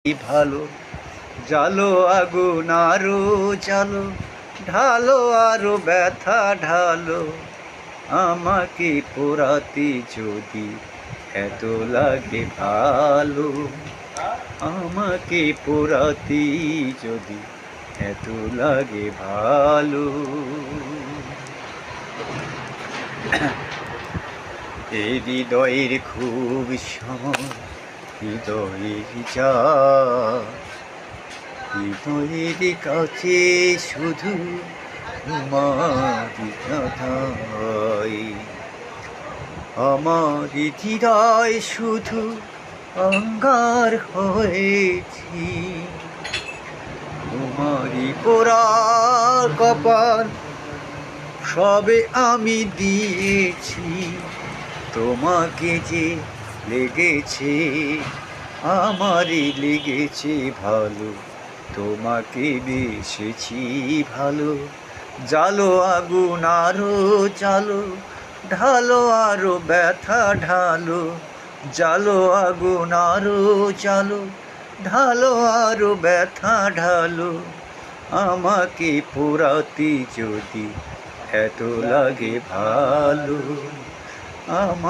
ভালো জালো আগুন আরো জালো, ঢালো আরো ব্যথা ঢালো, আমাকে পোড়াতে যদি এত লাগে ভালো, আমাকে পোড়াতে যদি এত লাগে ভালো। এই হৃদয়ের খুব সময় হৃদয়ের যা, হৃদয়ের কাছে শুধু তোমার কথাই, আমার হৃদয় শুধু অঙ্গার হয়েছি, তোমারই পোড়া কপাল সবে আমি দিয়েছি, তোমাকে যে লেগেছে আমারই লেগেছে ভালো, তোমাকে বেসেছি ভালো, জালো আগুন আরো জালো, ঢালো আরো ব্যথা ঢালো, জালো আগুন আরো জালো, ঢালো আরো ব্যথা ঢালো, আমাকে পোড়াতে যদি এত লাগে ভালো, আমার